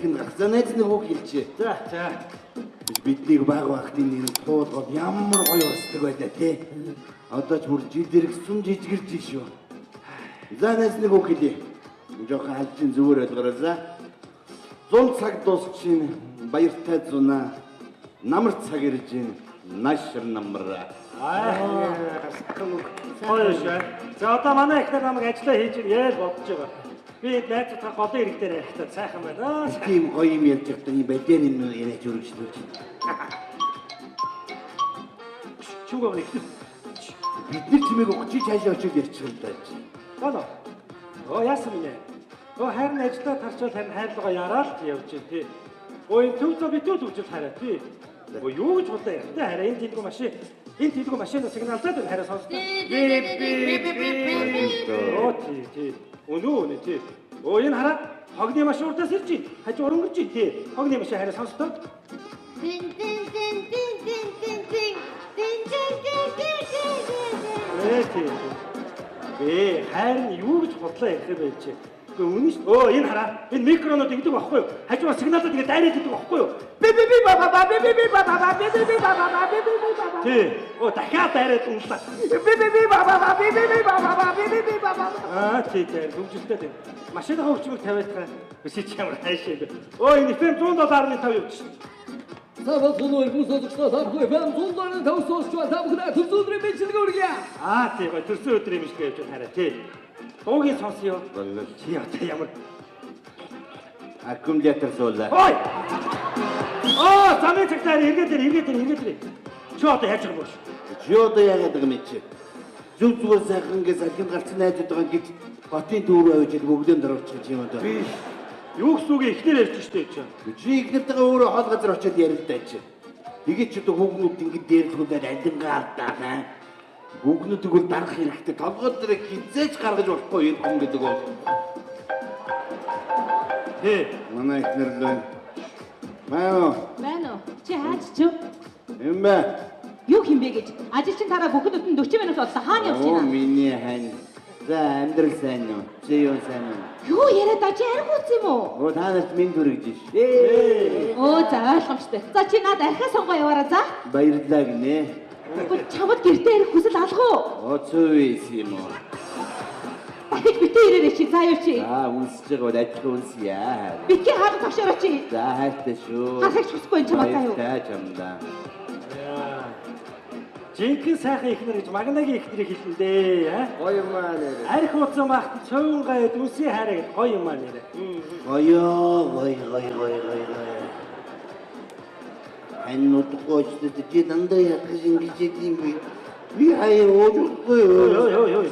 салхин гарцаа найз нэг үг хэлчихэ. За. Биднийг баг багтын нэр туулгад ямар гоё урсдаг байлаа тий. Одоо ч бүр жил иргэсэн жижигэрч шүү. За найз нэг үг хэлье. Жохон алчин зүгээр ойлгоорой. 100 цаг дуусчихын баяртай зунаа намар цаг ирж ийн нашир намра. Гоё шүү. За одоо манай ихнэр намайг ажиллаа хийж яэл бодож байгаа. Би найзуудтай голын ирэг дээр ярихтаа сайхан байна. Тийм гоё юм ярьж байхдаа энэ бэлэн юм яриад өргөжлөж. Чугаа ихнэр. Бид нар чимээг өгч цаашаа очиж ярьчих юм даа. Бано. Яасан минь. Харин ажиллаа тарчвал харин хайрлага яраад явж байна тий. Энэ төв зөө битүү төвжил хараа тий. Юу гэж бодлоо яа. Хараа энэ тэлгүй машин. Энэ тэлгүй машинаа сигналдаад байна хараа сонсдог. Тий. Өнөө тий. Энэ хараа хогны машин урдаас ирж байна. Хажуу өрөнгөж байна тий. Хогны машин хараа сонсдог. Харин юу гэж бодлоо ярих юм бэ чи? Үнэн шүү. Энэ хараа. Энэ микронууд ингэдэг байхгүй юу? Хажуугаар сигналдаад ингэ дайраад идэг байхгүй юу? Би баба. Тий. Дахиад дайраад уншлаа. Би баба. Тий. Хөвжөлтэй дээ. Машинаа хөвчмөг тавиад байгаа. Биший ч ямар хайшаа бэ? Энэ FM 107.5 юу гэж. Савал тоноор бүсэлдэгчдээ тавхой FM 107.5 сонсч байна. Тавхнаа төрсөн өдрийн мэдлэг өргөе. Тий. Төрсөн өдрийн мэдлэг явж хараа тий. Дуугийн сонсё. Чи одоо ямар аккумулятор суулаа. Ой! Замын цагтаар эргээд. Чи одоо яаж байгаа юм бэ? Чи одоо яагаад байгаа юм чи? Зүг зүгээр сайхан ингээ салхин гарцсан найзууд байгаа гэж хотын дүүр авч бүгдэн дөрөвч юм одоо. Би юу гэсэн үг ихнэр ярьж штэ чи. Чи ихнэртэйгээ өөрөө хол газар очиод ярилтаа чи. Тэгээд ч одоо хүүгнүүд ингээ дээрлгүүдэд алингаа алдаа. Бүгнүүдийг бол дарах хэрэгтэй. Толгой дээр хизээж гаргаж болохгүй юм хүн гэдэг бол. Манай ихнэр л байна уу? Чи хаач ч юм бэ? юу юм бэ гэж ажилчин тараа бүхэд өтөн 40 минут боллоо хаана явж байна? Миний хань. За амьдрал сайн уу? Чи юу сайн уу? Юу яриад чи аргууц юм уу? Та нарт минь дүргэж ш. За ойлгомжтой. За чи надад архиа сонгоо яваарай за. Баярлалаа гинэ. Чамд гэртээ ирэх хүсэл алах уу? Цувис юм уу? Дахиж битээ ирээрэй чи заа юу чи. Үнсэж байгаа бол адилхан үнсье. Битгий хаалт тавшаараа чи. За хайртай шүү. Хасагч хүсэхгүй чамаа юу? Баяртай чамдаа. Жинхэнэ сайхан ихнэр гэж магнагийн ихнэрийг хэлнэ дээ. Гоё юм аа нэр. Арх уцсан багт цовын гай дүнсийн хайраа гэж гоё юм аа нэр. Гоё. Аннууд гоочдод чи дандаа ятгаш ингэж идэм би. Би хаяа уухгүй юу?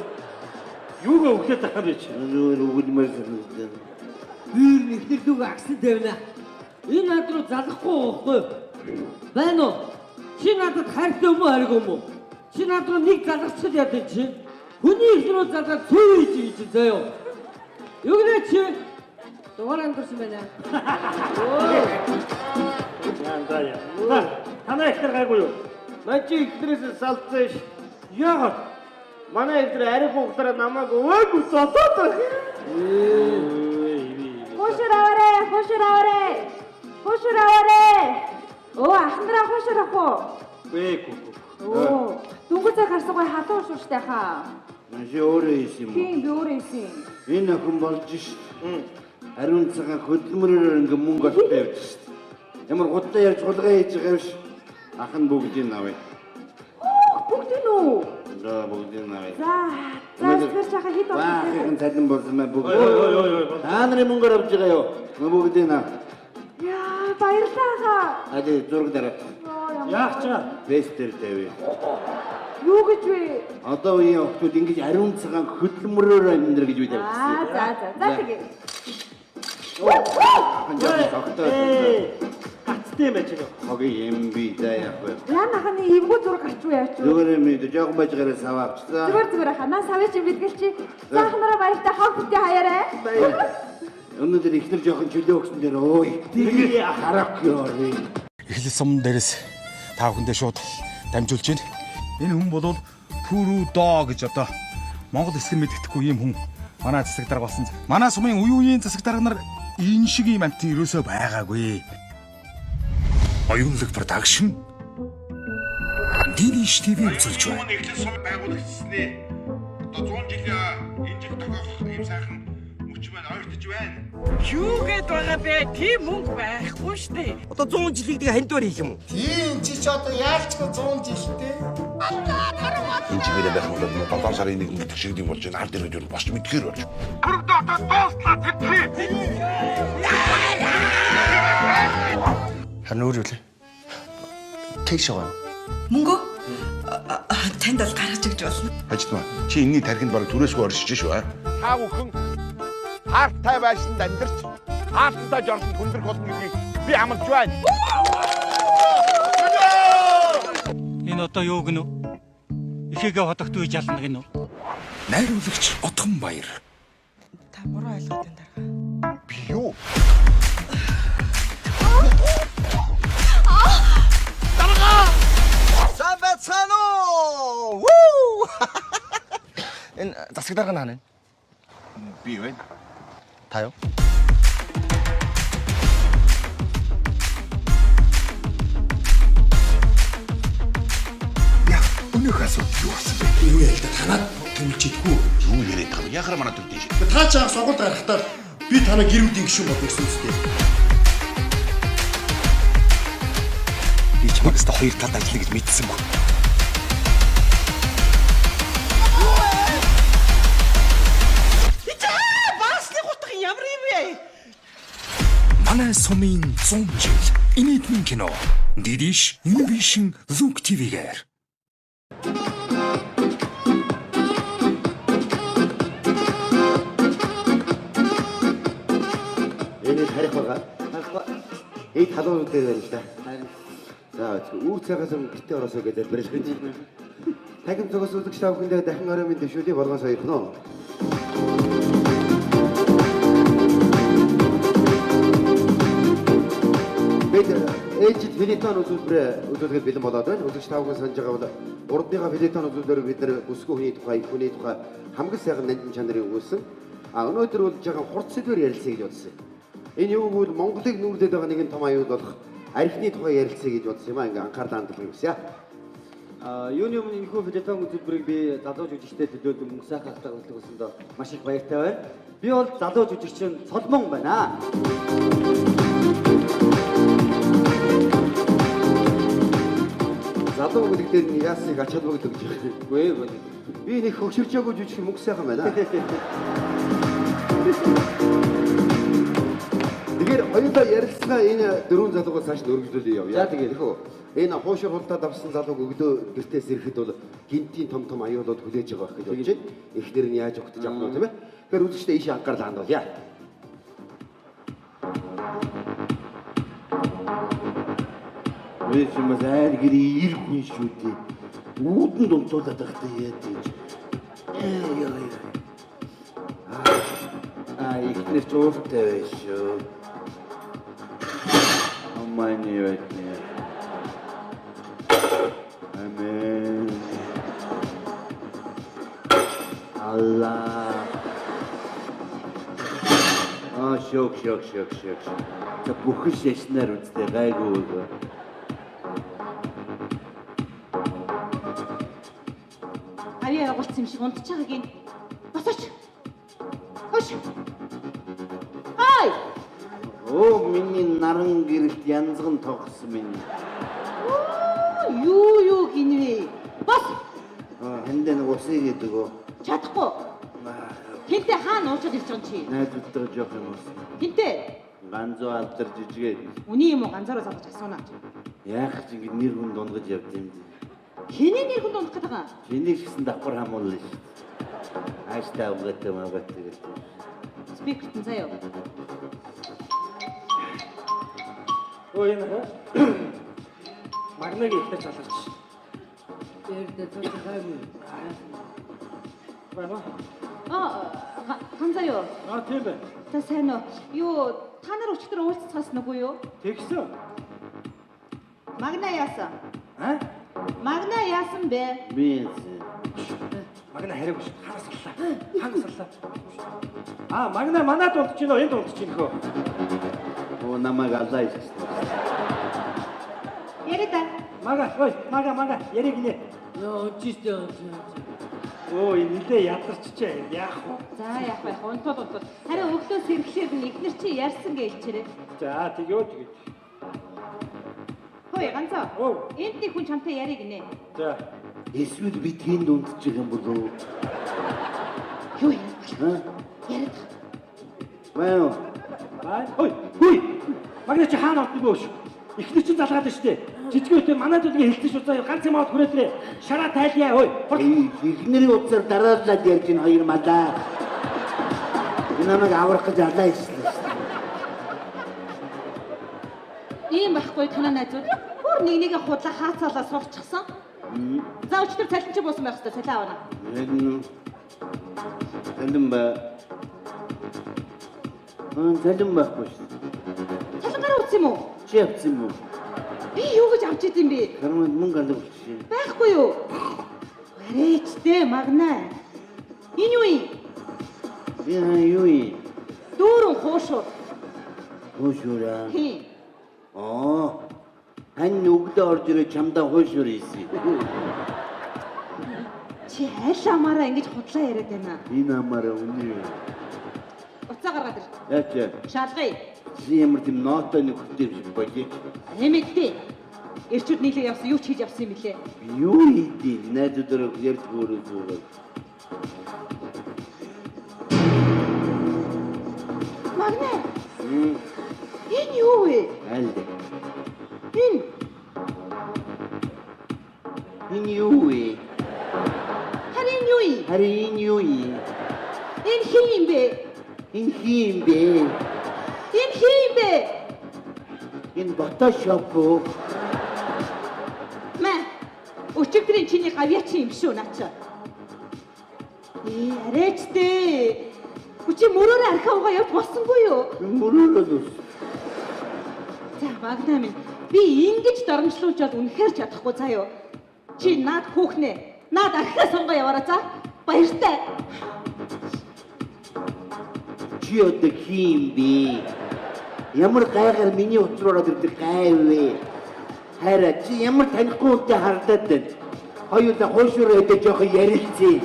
Юугаа өглөөд байгаа бэ чи? Зүгээр өгөлмөр санагдав. Бүүр нэгдэр дүг агсан тавина. Энэ над руу залахгүй байхгүй. Байна уу? Чи надад хайртай юм уу хариг юм уу? Чи над руу нэг залгацчил яадаг чи? Хүний их рүү залгаад цөв хийж заяа. Юу гэнэ чи? Дугаар амдсан байна. Яндаа. Танай ихнэр гайгүй юу? Начи ихнэрээс салцсан ш. Яагаад? Манай ихнэр арих хугацаараа намайг өөгүй зодоод. Хошир аваарэ. Ахнараа хошир авах уу? Бэку. Дүнгийн харсан гой халуун шууштай хаа. Маш өөрөө юм уу? Тийм өөрөө юм. Энэ охин болж ш. Ариун цагаан хөдөлмөрөөр ингээ мөнгө олж явж ш. Ямар гутлаа ярьж хулгай хийж байгаа юм ш. Ах нь бүгдийг авъя. Бүгдийг үү? За бүгдийг авъя. За тэр чаха хит болсон. Баахан цалин болсон маа бүгд. Та нарын мөнгөөр авч байгаа юу? Бүгдийг наа. Яа, баярлалаа. Ади зураг дараа. Яах чаа? Вестер тавь. Юу гэж вэ? Одоо үеийн охтууд ингэж ариун цагаан хөдөлмөрөөр амьдрах гэж бид явчихсан. За тэгээ. Гацтай юм байж гоо. Хогийн юм би за яах вэ? Яанахны эвгүй зураг гарч уу яач вэ? Зүгээр юм дээ жоохон бажгаараа сав авчихсан. Зүгээр ханаа савч юм бидгэлчи. Заахнараа баяртай хог битээ хаяарай. Өнөөдөр ихнэр жоохон чөлөө өгсөн дээр ой. Тэгээ харах ёо. Эхлэл сум дээрээс та бүхэндээ шууд дамжуулж байна. Энэ хүн бол Пүрүү Доо гэж одоо Монгол эсгэн мэддэхгүй ийм хүн манай засаг дарга болсон. Манай сумын үе үеийн засаг дарга нар энэ шиг юм амт ерөөсөө байгаагүй. Оюунлаг продакшн Дилиш ТV үзүүлж байна. Нэгтлэн сул байгуулагчснээ одоо 100 жилийн энэ жиг тохиох юм сайхан мөч маань ойртож байна. Юу гээд байгаа бэ? Тийм мөнгө байхгүй шүү дээ. Одоо 100 жилийг хандвар хийх юм уу? Тийм чи ч одоо яалч 100 жилтэй. Энэ чигээрээ байх юм бол 7 сарын 1 гэдэг шиг юм болж байна. Ард ирээд юу бас мэдгээр болж. Харин өөр юу лээ? Кэш байгаа. Мөнгө? Танд бол гаргаж өгч болно. Хажтмаа. Чи энэний тархинд баг түрээсгүй оршиж шүү аа. Та бүхэн хаартай байшинд амьдарч хаалттай жорсон хүндрэх болно гэдгийг би амлаж байна. Энэ одоо юу гэнэ? Ихээгээ хотогт үе жална гэнэ? Найруулагч Отгон Баяр. Та буруу ойлгоод байна даа. Би юу? Сабацано! Вуу! Энэ засагдар гана хана? Би байна. Та юу? Өнөөх асуудал юу болсон бэ? Юу яа л да танаад тэмэлж идэггүй. Юу яриад байгаа юм? Яхаар манад өгдөө шээ. Та ч анх сонгуульд гарахтаа би танаа гэр бүлийн гишүүн бод гэсэн үстэй. Би ч магста хоёр талд ажиллана гэж мэдсэнгүй. Басны гутга ямар юм бэ? Манай сумын 100 жил. Инээдмийн кино. Дидиш Innovation Look TV-гээр. Энэ харих байгаа. Эд халуун дээр байна л да. За үүр цагаас гэртээ ороосоо гэж залбирч байна. Тагим цогос үзэгч та бүхэндээ дахин орой минь дэвшүүлээ болгон саяхан уу. Бид ээжид филетон үзүүлбэрээ бэлэн болоод байна. Үзэгч та бүхэн санаж байгаа бол урдныхаа филетон үзүүлбэрээр бид нар бүсгүй хүний тухай, хүний тухай хамгийн сайхан нандин чанарыг өгүүлсэн. Өнөөдөр бол жоохон хурц сэдвээр ярилцъя гэж бодсон. Энэ юу гэвэл Монголыг нүүрлээд байгаа нэгэн том аюул болох архины тухай ярилцъя гэж бодсон юм аа. Ингээ анхаарал хандуулах юмсяа. Юуны өмнө энэхүү филетон үзүүлбэрийг би залуу жүжигчтэй төлөөлөн мөнгө сайхан хатагдлах болсондоо маш их баяртай байна. Би бол залуу жүжигчин Соломон байна. Залуу бүлэг дээр нь яасныг ачаал бүгд өгч байгаа. Үгүй ээ. Би нэг хөгшөрчөөгүй жүжигчин мөнгө сайхан байна. Тэгэхээр хоёулаа ярилцлаа энэ дөрвөн залуугаас цааш өргөжлүүлээ явъя. Тэгээд нөхөө энэ хуушир хултаад авсан залууг өгдөө гэртээс ирэхэд бол гинтийн том том аюулууд хүлээж байгаа гэж бодож байна. Эхнэр нь яаж өгдөж авах нь тийм ээ. Тэгэхээр үзэгчдээ ийшээ анхаарал хандуулъя. Үеч юм зайр гэрээ иргүй шүү дээ. Үүдэн дунцуулаад байхдаа яа гэж. Ихнэр чууртай байж шүү. Амманы яатне. Амен. Аллах. Шок. За бүхэн шашнаар үзтээ гайгүй. Ария агуулсан юм шиг унтж байгааг юм. Босооч. Хош. Хай! Оо миний наран гэрэлт янзган тогсон минь. Юу гинвэ? Бос. Хэндэ нэг усыг гэдэг үү? Чадахгүй. Тэнтэй хаана уучаад ирж байгаа юм чи? Найдвартай жоох юм ус. Тэнтэй. Ганзуу алдар жижигээ. Үний юм уу ганцаараа залгаж асуунаа. Яах ч ингэ нэр хүн дунгаж явд юм. Хэний нэр хүн дундах гэдэг юм? Чиний гэсэн давхар хамуулна шүү. Ааштай угаатай гэдэг. Спикерт заяа. Өө энэ магнаг ихтэй залгаж. Тэрдээ цогцгоогүй. Байна. Ханзаа юу? Тийм байна. За сайн уу. Юу та нар өчтөр уулзцаас нүггүй юу? Тэгсэн. Магна яасан? Аа? Магна яасан бэ? Би Магна хариу биш. Хагасрлаа. Магна манад унтж гинөө, энд унтж гинөө. Оо намайг алаа гэж. Ярида. Мага, яриг нэ. Яа, чистэ. Оо, энэ нилээ ядарчжээ. Яах вэ? За яах вэ? Унтууд. Харин өглөө сэргэлээр нь ихнэр чи ярьсан гэлчээрээ. За, тэгөө. Хөөе, ганцаа. Энд нэг хүн чамтай яриг нэ. За. Эсвэл би тэнд унтж байгаа юм болов уу? Юу яа? Яриад. Ваа. Хөөе. Магна чи хаана ордог вэ? Ихнэр чинь залгаад байна шүү дээ. Жижиг үедээ манайд үгүй хэлсэн шүү заа. Ганц юм аваад хүрээтрээ. Шараа тайльяа хөөе. Ихнэрийн утсаар дараалаад ярьж ин хоёр малаа. Би намайг аврах гэж алаа хийсэн. Ийм байхгүй танаа найзууд. Бүр нэг худлаа хаацаалаа сурчихсан. За өчтөр цалин чи буусан байх хэрэгтэй. Цалин авна. Цалин ба. Цалин байхгүй шүү. Цалин гараа утсан юм уу? Чи авсан юм уу? Би юу гэж авч идэм бэ? Карманд мөнгө алга болчихсон. Байхгүй юу? Арээчтэй Магна. Энэ юу юм? Юу юм? Дүүрэн хуушур. Хуушураа. Хин. Ань нүгдээ орж ирээ чамдаа хуушур ийсэн. Чи аль амаараа ингэж худлаа яриад байна. Энэ амаараа үнэ. Уцаа гаргаад ир. Яачаа. Шалгая. Чи ямар тийм нотой нэг хөтөв шиг болчих. Нэмэгдээ. Ирчүүд нийлээ явсан юу ч хийж явсан юм билээ. Юу хийдий? Найзуудаараа ярьж өөрөө зүгээр. Магна. Энэ юу вэ? Аль. Энэ юу вэ? Харин юу юм? Харин юу юм? Энэ хин юм бэ? Энэ хин бэ? Энэ хин бэ? Энэ фотошоп уу? Мэ. Өчигдрийн чиний гавьяач юм шүү наача. Арээчтэй. Чи мөрөөрөө архи угаа явж болсонгүй юу? Мөрөөрөө л. За Магна минь би ингэж доромжлуулжаад үнэхээр чадахгүй цаа юу. Чи наад хүүхнээ. Наад архиа сонгоо яваараа за. Баяртай. Чи одоо хин бэ? Ямар гайгаар миний уцраараад ирдэг гай вэ? Хараа чи ямар танихгүй үнтэй хардаад байна. Хоёулаа хуушураа өдөө жоох ярилцъя.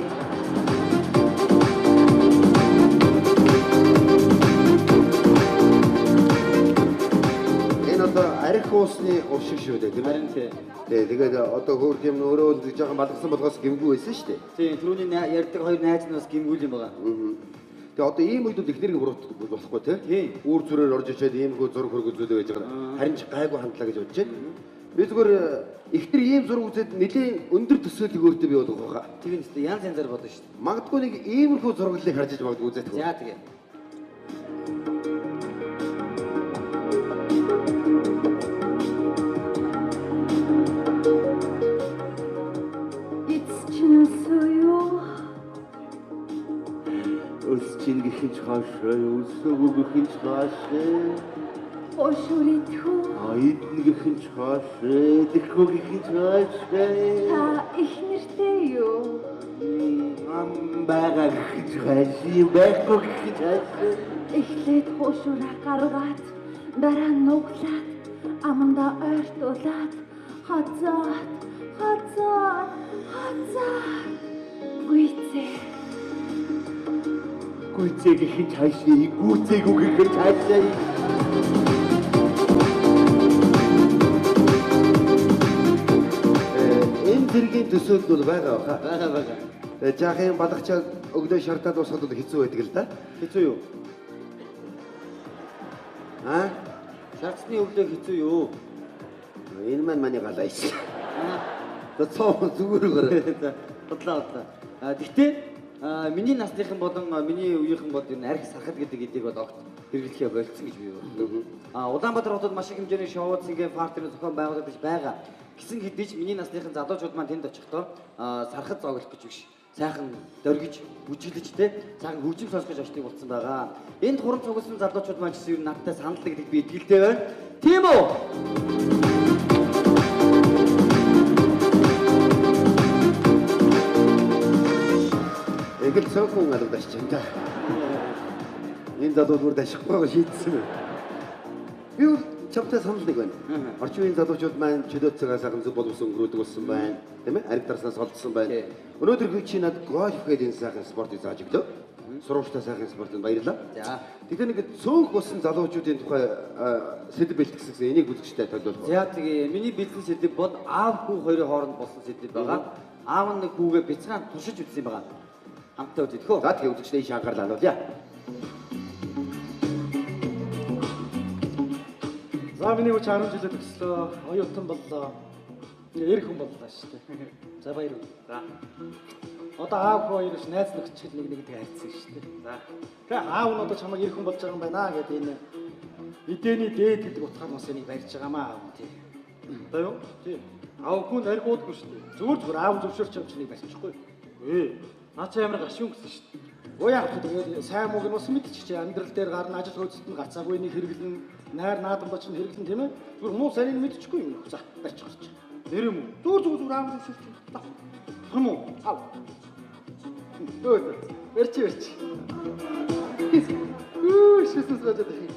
Арх уусны ушиг шүү дээ тийм ээ. Тэгээд одоо хөөх юм өөрөө л жоохон балгасан болгоос гимгүй байсан шүү дээ. Тийм түрүүний ярьдаг хоёр найз нь бас гимгүүл юм байгаа. Тэгээд одоо ийм үед ихнэрийн хуруут болохгүй тийм. Үүр зүрээр орж ичээд ийм хөө зураг хөргөж үзүүлээ гэж байгаа. Харин ч гайгүй хандлаа гэж бодож байна. Би зүгээр ихнэр ийм зураг үзээд нэлийн өндөр төсөөлөг өөртөө би болгох байгаа. Тийм үстэй янз янзаар бодно шүү дээ. Магадгүй нэг иймэрхүү зураглалыг харж иж магадгүй үзэх. За тэгээ. Чин гихинч хаашаа, өсөөгөө гихинч хаашаа. Ошуритхүү. Айдны гихинч хаашаа, тэрхүү гихинч хаашаа. Та их нэртэй юу? Бага гихинч хаашаа, байхгүй гихинч хаашаа. Эхлээд хошураа гаргаад, дараа нь нуглаад, амандаа ойртуулаад, хазаад. Гүйцээ. Гүйцээг хин цаашаа, гүйцээг үгээр цаашаа. Энэ зэргийн төсөөлөл бол байгаа баха. Байгаа. Жаахан балгачаа өглөө шартаад усахад бол хэцүү байдаг л да. Хэцүү юу? Шарцны өглөө хэцүү юу? Энэ маань галаа иш. Цоо зүгээр гоо. Бодлоо. Гэхдээ миний насныхан болон миний үеийнхэн бол энэ арх сархад гэдэг эдийг бол огт хэрэглэхээ болцсон гэж би бодлоо. Улаанбаатар хотод маш их хэмжээний шоу цэнгийн партерын зохион байгуулагдаж байгаа. Гэсэн хэдий ч миний насныхан залуучууд маань тэнд очихдоо сархад зоглох гэж биш. Сайхан дөргиж, бүжиглэж те сайхан хөгжим сонсгож очтыг болсон байгаа. Энд хуран цугласан залуучууд маань ч гэсэн надтай санал гэдэг би итгэлтэй байна. Тийм үү? цөөхөн алгадаж чинь та. Энэ залуучууд дашихгүйгээр шийдсэн юм. Би бол чамтай санал нэг байна. Орчин үеийн залуучууд маань чөлөөт цагаас аган зүг боловсон өнгөрөөдөг болсон байна. Тийм ээ? Ариг дарснаас олдсон байна. Өнөөдөр чи надад гольф гэдэг энэ сайхан спортыг зааж өглөө. Сургуультай сайхан спортод баярлалаа. За. Тэгэхээр нэг цөөх болсон залуучуудын тухай сэдв бэлтгэсэн энийг бүлэгчтэй төлөвлөх. За тэгээ миний бэлтгэн сэдв бол аав хүү хоёрын хооронд болсон сэдв байгаа. Аав нэг хүүгээ бяцхан туршиж үзсэн байгаа. Хамтдаа үзэх хөө. За тэгээ бүлэгчтэй шанхаарлаа харуулъя. За миний хүч 10 жилээ төгслөө. Оюутан боллоо. Эр хүн боллоо шүү дээ. За баяр. За. Одоо аав хоёр ш найз нөхдөд нэг нэгтэй хайцсан шүү дээ. За. Тэгээ аав нь одоо чамайг эр хүн болж байгаа юм байна гэдэг энэ эдээний дээд гэдэг утгаар бас энийг барьж байгаамаа аав тий. Одоо юу? Тий. Аав хүн аргуудгүй шүү дээ. Зүгээр аав зөвшөөрч юм чиний барьчихгүй. Наа чи ямар гашуун гэсэн шүү дээ. Өө яах вэ? Тэгээд сайн мууг нь бас мэдчих чи амьдрал дээр гарна ажил хөөцөлд нь гарцаагүй нэг хэрэглэн найр наадан боч нь хэрэглэн тийм ээ. Зүгээр муу сайн мэдчихгүй юм. За барьчих гарч. Нэр юм уу? Зүгээр аав зөвшөөрч та. Том уу? Аав. Верчи. Шүсэс бодож байна.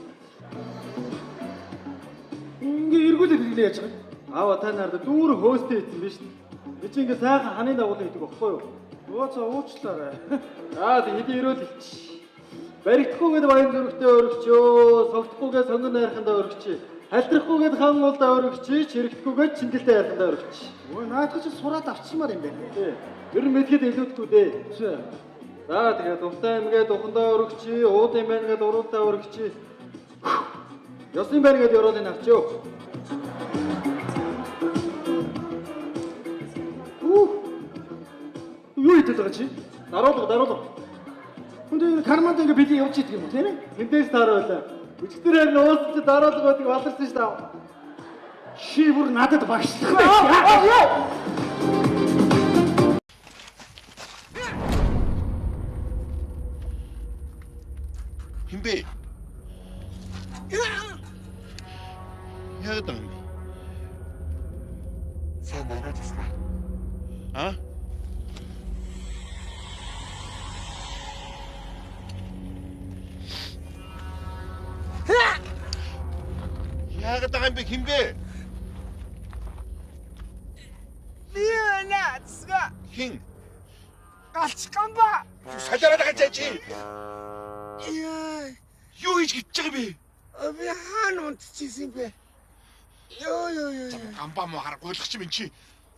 Ингээ эргүүлээд хэлээ яаж байгаа. Аава та нарт дүүр хөөстэй ийсэн биз дээ. Би чи ингээ сайхан ханы дагуулсан гэдэг багхгүй юу? Ууцаа уучлаарай. Тэг хэдий ирүүл илч. Баригдахгүйгээд баян зүрхтэй өргөчөө, согтохгүйгээд сонгон найрхандаа өргөчөө. Халдрахгүйгээд хан уулдаа өргөчөө, чирэгдэхгүйгээд чингэлтэй хайрхандаа өргөчөө. Өө наадах чи сураад авчмаар юм байна. Тий. Ер нь мэдгээд илүүдгүй дээ. За тэгээд дувтай амгээд ухандаа өргөчөө, ууд юм байна гээд уруудаа өргөчөө. Ёсын байна гээд ёроолыг авчөө. Юу хийдэг байгаа чи? Даруулга. Хүнд карманд ингээ били явж идэг юм уу, тийм ээ? Тэндээс тааруулаа. Өчтөр харин уусч даруулга байдаг баларсан шүү дээ. Чи бүр надад багшлах байх. Хинбэ? Яагаад юм? Сайн байна уу? А? Яагаад байгаа юм бэ хинбэ? Би нацга. Хин? Галчхан ба. Салиараад байгаа чи. Юу хийж гэж байгаа бэ? Би хаана унтчихсэн бэ? Ёо. Гамбаа муу хараа гуйлах юм чи.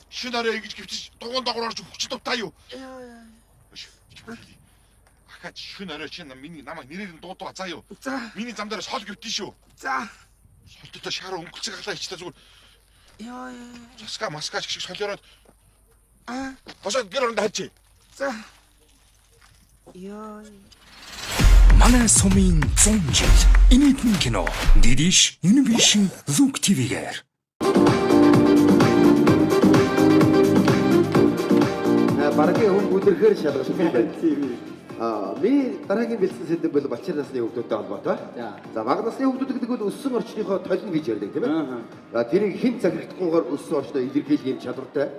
Шин арай гэж гівчиж дугуун дагуурч хүч дутаа юу? Ахад шин арай чи миний намайг нэрээр нь дуудаа заа юу? Миний зам дээр сол гівтэн шүү. За. Солттой шаараа өнгөлцөг халаа ичтэй зүгээр. Ёо. Маскач шиг солиороод. Босоод гэр оронд хайчи. За. Ёо. Манай сумын 100 жил инээдэн кино Дидиш Univision Look TV-гээр Баргийн хүн бүдэрхээр шалгасан байна. Би дараагийн бэлсэн сэдэв бол Балчир насны хүүхдүүдтэй холбоотой. За бага насны хүүхдүүд гэдэг бол өссөн орчныхоо толин гэж ярьдаг тийм ээ. Тэрийг хэн захирагдахгүйгээр өссөн орчноо илэрхийлэх юм чадвартай.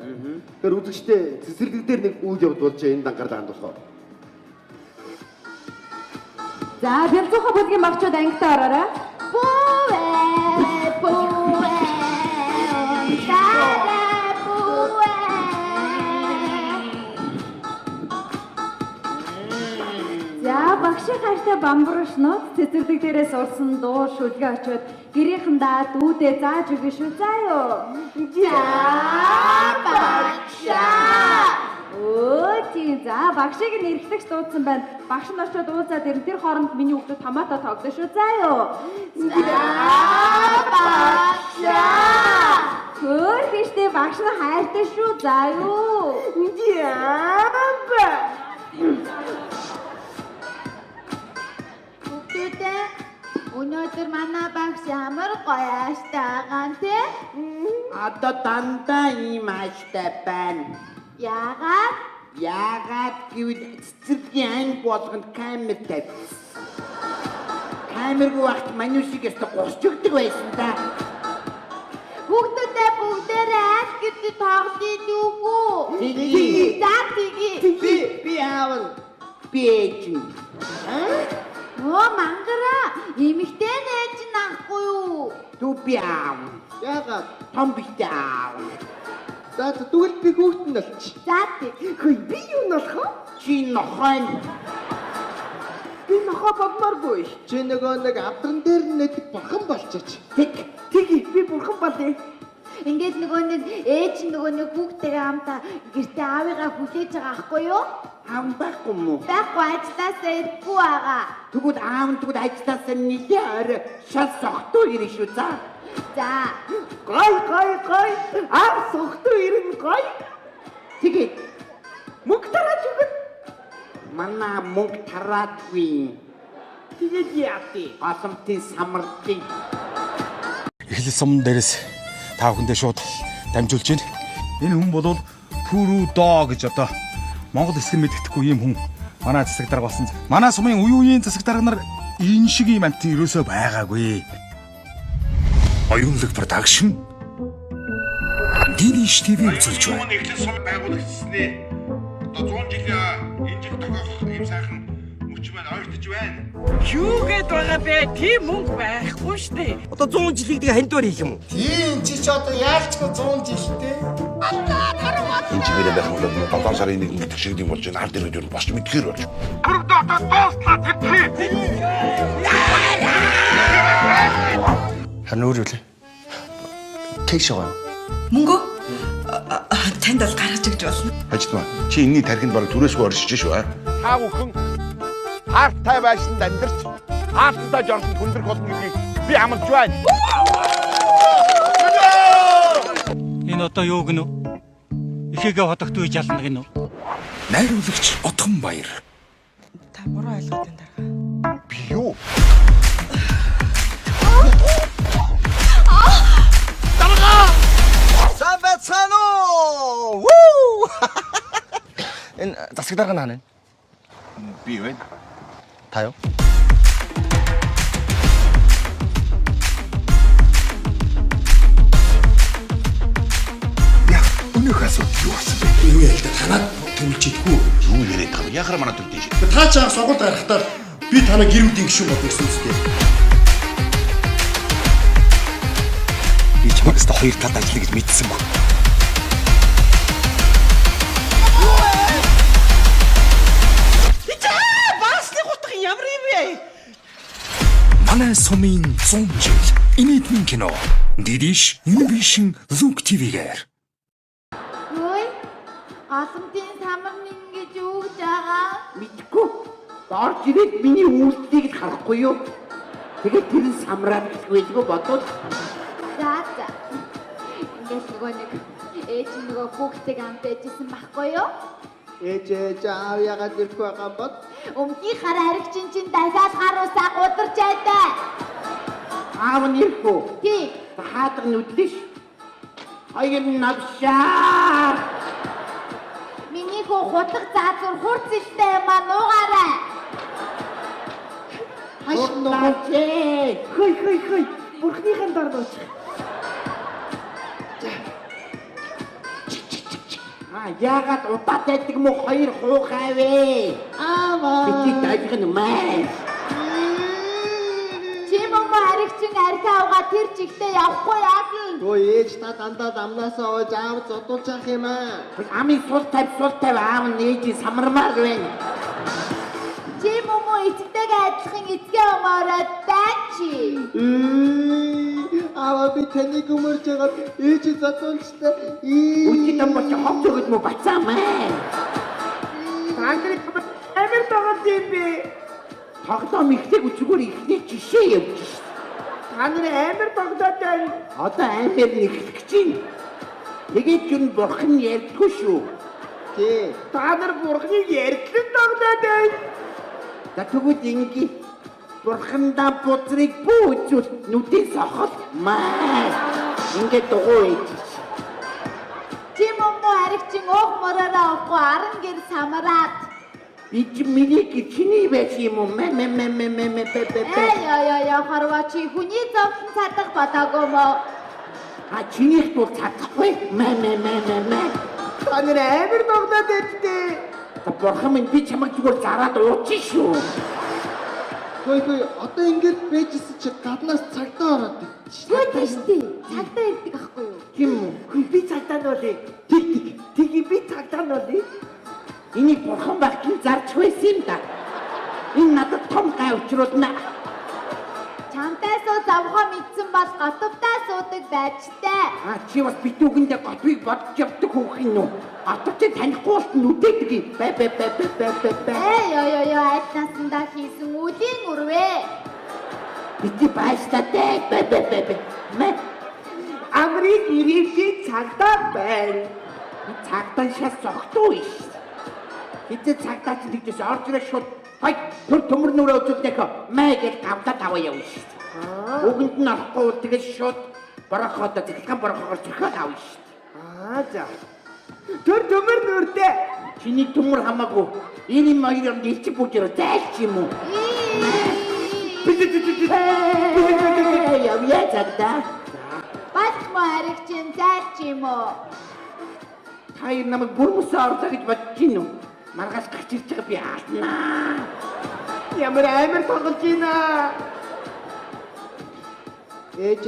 Тэгэхээр үзэгчтэй цэцэрлэг дээр нэг үйл явдал болж энэ дангаар хандуулах. За бэлзүүхэ бүлгийн багчууд ангитаа ороорой. За багшийн хайртай бамбаршнууд цэцэрлэг дээрээс урсан дуу шүлгээ очиод гэрийнхэндээ дүүдээ зааж өгнө шүү заа юу. За багшаа. Тийм за багшийг нь эргэлдэж дуудсан байна. Багш нь очиод уулзаад ирэн тэр хооронд миний хүүхдүүд томато тоглоно шүү заа юу. За багшаа. Хөр хийштэй багш нь хайртай шүү заа юу. Хүүхдүүдээ өнөөдөр манай багш ямар гоё ааштай байгаа юм те? Одоо дандаа ийм ааштай байна. Яагаад? Яагаад гэвэл цэцэрлэгийн анги болгонд камер тавьсан. Камергүй багт маньюшиг яста гусчигдаг байсан да. Хүүхдүүдээ бүгдээрээ ааш гэдэг тоглоё дүүгүү. Тгий. За тгий. Би аавна. Би ээж нь. Оо мангара эмэгтэй нээж наахгүй юу? Дүү би аав. Яагаад? Том бихтэй аав. За тэгвэл би хүүхэд нь болчих. За тий. Хөөе би юу болох вэ? Чи нохойн. Би нохоо болмооргүй. Чи нэг авдран дээр нэг бурхан болчих. Тэг би бурхан болъё. Ингээд нэг ээж нэг хүүхдтэйгээ хамтаа гэртээ аавыгаа хүлээж байгаа аахгүй юу? Аав байхгүй мó? Байхгүй ажлаасаа ирэхгүй байгаа. Тэгвэл аав нь ажлаас нэлээ орой шал согтуу ирэх шүү за. За. Гой. Аав согтуу ирэн гой. Тэгээд мөнгө тараач өгөн. Манай мөнгө тараадгүй. Тэгээд яати? Асамтын самардын. Эхлэл сум дээрээс та бүхэндээ шууд дамжуулж байна. Энэ хүн бол Пүрүү Доо гэж одоо Монгол хэсэг мэддэхгүй ийм хүн. Манай засаг дарга болсон. Манай сумын үеийн засаг дарга нар энэ шиг ийм амт ерөөсөө байгаагүй. Оюунлаг продакшн Дилиш ТV үзүүлж байна. Эхлэл сум байгуулагдсны одоо 100 жилийн энэ жил тохиох ийм сайхан мөч маань ойртож байна. Юу гээд байгаа бэ? Тийм мөнгө байхгүй шүү дээ. Одоо 100 жилийг хандвар хийх юм уу? Тийм чи ч одоо яалчгүй 100 жилтэй. Энэ чигээр байх юм бол 7 сарын 1-нд гэдэг шиг юм болж байна. Ард ирээд босч мэдхээр болж. Харин өөр юу лээ? Кэш байгаа. Мөнгө? Танд бол гаргаж өгч болно. Хажтмаа. Чи энэний тархинд бараг түрээсгүй оршиж шүү аа. Та бүхэн хаартай байшинд амьдарч хаалттай жорсон хүндрэх болно гэдгийг би амлаж байна. Энэ одоо юу гэнэ? Ихээгээ хотогт үе жална гэнэ үү? Найруулагч Отгон Баяр. Та буруу ойлгоод байна дараа. Би юу? Сабацано! Энэ засаг дарга наа. Би байна. Та юу? Өнөөх асуудал юу болсон бэ? Юу яа л да танаад тэмэлжидэггүй. Юу яриад байгаа юм? Яхаар манад үлдээж. Та ч анх сонгуульд гарахтаа би танаа гэр бүлийн гишүүн болдог гэсэн үстэй. Би ч багста хоёр талд ажиллана гэж мэдсэн баг. Манай сумын 100 жил инээдмэн кино Дидиш Innovation Look TV-гээр Хөөе. Асамтын самар ингэж юу гэж байгаа? Мэдгүй. Дорж ирээд миний үйлдэлийг харахгүй юу? Тэгээд тэр нь самраад хэлгүйдгөө бодвол За. Ингээд нэг ээж хүүхдтэй хамт байжсэн байхгүй юу? Ээж аав ягаад ирэхгүй байгаа юм бод? Өмгийнхаар харигчин чинь дахиад харуусаа гударч байдаг. аав нь ирэхгүй. Тийм. Хаадаг нүдлиш. Хоёр нь навшаа. Миний хөө хутаг заазуур хурц илтэй юм аа нуугаарай. Хашнаач. Хөөе. Бурхныхан дарнууч. Яагаад удаад байдаг мó хоёр хуухайвэ? Аава. Бити дайх нь маа. Чи мөн харигчин архиавга тэр чигтээ явахгүй яасан? Өө ээж та дандаа дамнаасаа оож аав зодуулж ах юм аа. Амийн сул тавь аав нь ээж самармаар байна. Чи мөн эцэгтэйгээ адилхан эцгээ өмөрөөд байчи. Аава би таныг өмөрж байгаад ээж зодуулжтай. Үгүй юм бол хог өгд мө бацаамаа. Тагдрыг амир байгаа юм би. Тоглоом ихтэйг зүгээр ихний жишээ явж шээ. Та нар амир тогтоод байна. Одоо амир нэхлэх чинь. Тэгээд юу бурхан ярьдгүй шүү. Тий. Та нар бурханыг ярьдлан тогтоод байна. За тэгвэл ингэ бурхандаа буцрыг бүүцүүл нүдээ сохол маа. Ингээд дугуй. Чи мөн харигчин уух моророо авахгүй аран гэр самараад. Би чи миний чиний байж юм уу? Яа харва чи хүний зовлон цадах бодоогүй мó. Чинийх тул цадахгүй. Та нар амир тогтоод байдтэй. За бурхан минь би чамайг зүгээр зараад уучих шүү. Хөөе одоо ингэж бэжсэн чи гаднаас цагдаа ороод ирчих. Тэгэж штий. Цагдаа ирдэг ахгүй юу? Тийм үү? Би цагдаа нь болъё. Тийг би цагдаа нь болъё. Энийг бурхан багтан зарж байсан юм да. Энэ надад том гай учруулна. Чамтай суу завхаа мэдсэн бол готовдаа суудаг байж тээ. Чи бас битүүгэндээ готвыг бодож явдаг хөөх юм уу? Готов чи танихгүй болт нь үдээдэг юм. Бай. Ёо айд насандаа хийсэн үлийн үрвээ. Бити байстатай. Мэ Америк ирээдүйн цагдаа байна. Цагдаа шал зогтуу иш. Хэзээ цагдаа ч нэгдээс орж ирэх шууд хай төмөр нүрээ үзүүлдэг мэ гэж гавдаа таваа явна шүү дээ. Үгэнд нь орохгүй бол тэгээд шууд борохоод зэлхэн борохоор зөхиод авна шүү дээ. За. Төмөр нүртэй. Чиний төмөр хамаагүй. Энэ маягаар нэлчих бүжээр зайлч юм уу? Яа цагдаа. Батмаа аригчин зайлч юм уу? Хаяр намайг бүрмөсөө орлоо гэж бодож гин үү? Маргааш гарч ирж байгаа би хаалнаа. Ямар амар тоглож байна. Ээж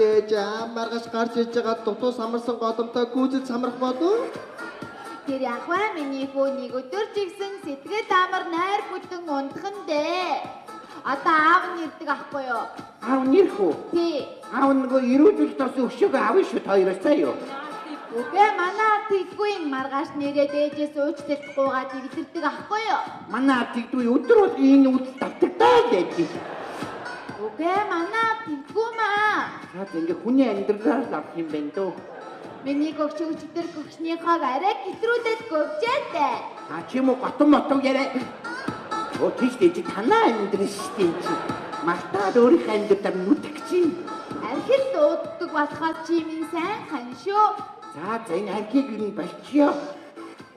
маргааш гарч ирж байгаа дутуу самарсан годомтой гүйцэд самрах болов? Тэр яхаа миний фонийг өдөр жигсэн сэтгэл амар найр бүтэн унтхан дээ. Одоо аав нь ирдэг ахгүй юу? Аав нэрх үү? Тий. Аав нөгөө ирүүдэл тосон өшөөгөө авна шүү хоёроос заяа. Үгүй манай тэггүй маргааш нэрээ дээжээс уучлалт гуугаад ирдэрдэг ахгүй юу? Манай тэгдгүй өдөр бол энэ үйл тавтагдаа гэдэг. Үгүй манай тэггүй маа. За ингэ хүний амьдралаар л авах юм байна дөө. Миний гөгчөөр гөгчнийхөө арай гэтрүүлээд гөвжээтэй. Чи юм уу готон мотог яриа. Тийш дээ чи танаа амьдрал шүү дээ чи. Мартаад өөрийнхөө амьдралаар нүдэх чи. Архил дууддаг болохоо чи минь сайн хан шүү. За энэ архийг нь болчихё.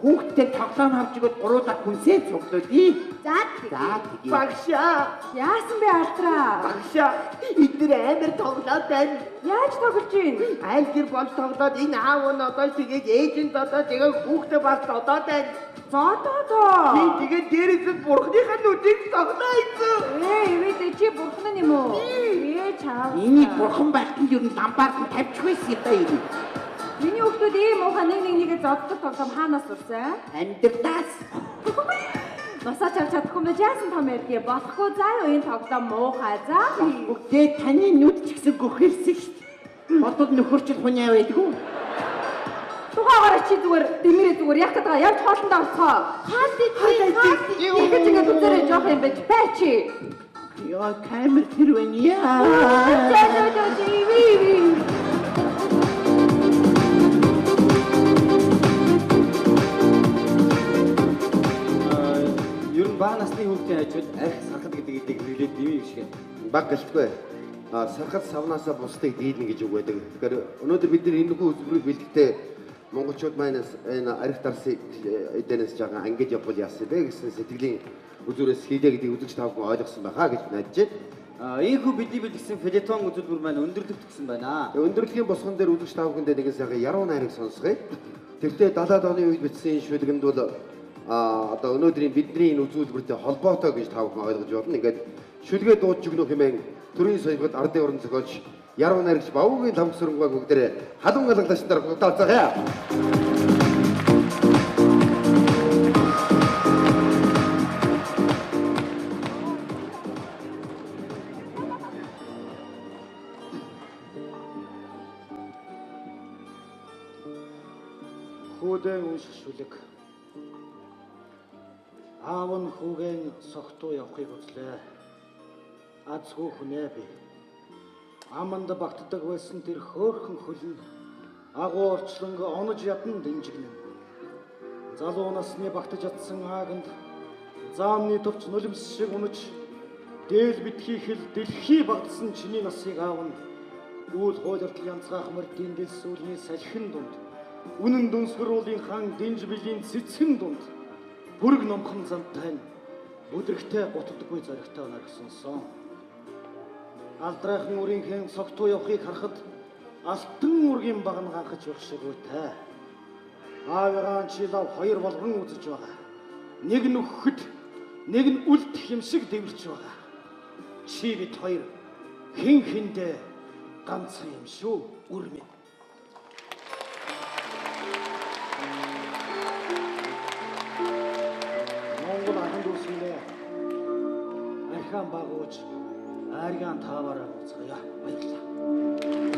Хүүхдээ тоглоом авч игэл гуруулаа хүнсээ цуглуу тий. За тэгээ. Багшаа. Яасан бэ алтраа? Багшаа. Эдгээр амар тоглоод байна. Яаж тоглож байна? Айл гэр болж тоглоод энэ аав нь одоо тэгээд ээжэнд одоо тэгээд хүүхдээ бас одоо байна. Зодоо. Тэгээд дээрээс нь бурхныхаа нүдийг тоглоо ийцэн. Ивэдэ чи бурхан юм уу? Чаав. Энийг бурхан байхад юу н ламбаар нь тавьчих байсан юм да юм. Миний хүүхдүүд ийм муухай нэг зоддог тоглоом хаанаас сурсан? Амьдралаас. Басаач авч чадахгүй мэж яасан том ярьдээ болохгүй заа юу энэ тоглоом муухай заа. Үгүй таны нүд ч гэсэн гөхөрсөн шүү дээ. Бодод нөхөрчл хуняа байдгүй. Тугаагаар чи зүгээр дэмэрээ зүгээр яг гэдэг явж хоолндоо орцгоо. Хаалт ингэж ингэж үзээрэй жоох юм байж бай чи. Яа камер тэр вэ яа. Ер нь бага насны хүүхдийн хажууд арх сархад гэдэг эдийг хэрэглээд дэмий гişгэн. Баг гэлтгүй. Сархад савнаасаа бусдыг дийлнэ гэж үг байдаг. Тэгэхээр өнөөдөр бид нар энэ нөхөө үзбэрийг бэлтгэхдээ монголчууд маань энэ арх дарсыг эдэнэс жагаан ангиж явбал яасан бэ гэсэн сэтгэлийн үзүүрээс хийлээ гэдгийг үзэж тавхан ойлгосон байхаа гэж найдаж байна. Ийхүү бидний бэлтгэсэн филетон үзүүлбэр маань өндөрлөлт төгсөн байна. Өндөрлөгийн босгон дээр үзэж тавханд нэгэн сайхан яруу найрыг сонсгоё. Тэртээ 70-аад оны үед бичсэн шүлгэнд бол одоо өнөөдрийн бидний энэ үзүүлбэртэй холбоотой гэж тавхан ойлгож байна. Ингээд шүлгээ дуудж өгнө хэмээн төрийн соёлгод ардын орон зохиолч яруу найрагч Бавуугийн тавх сүрэнгааг бүгдээрээ халуун алгалаачдаар гутаалцгаая. Хүүдэн унших шүлэг. Аав нь хүүгийн согтуу явахыг үзлээ. Азгүй хүнээ би. Аманд багтдаг байсан тэр хөөрхөн хөлн агуу орчлонг онож ядан дэмжигнэ. Залуу насны багтаж ядсан ааганд заамны төвч нулимс шиг унаж дээл битгий хэл дэлхий багдсан чиний насыг аавна. Үйл хойлолт янзгаах мөрдийн дэлсүүлийн салхин дунд үнэн дүнсгэрүүлийн хан динж билийн цэцэн дунд бүрэг номхон замтай нь өдөртөө гутдаггүй зоригтой оноо гэсэн сон. Алдрайхан үрийнхэн согтуу явахыг харахад алтан үргийн багн ганхаж явах шиг үүтэй. Аавыгаан чилав хоёр болгон үзэж байгаа. нэг нь өгөхөд нэг нь үлдэх юм шиг дэвэрч байгаа. Чи бид хоёр хэн хэндээ ганцхан юм шүү. Үрмэ. Монгол ахын дүүсэндээ архиан багууж арgaan таваараа буцгаая. Баярлалаа.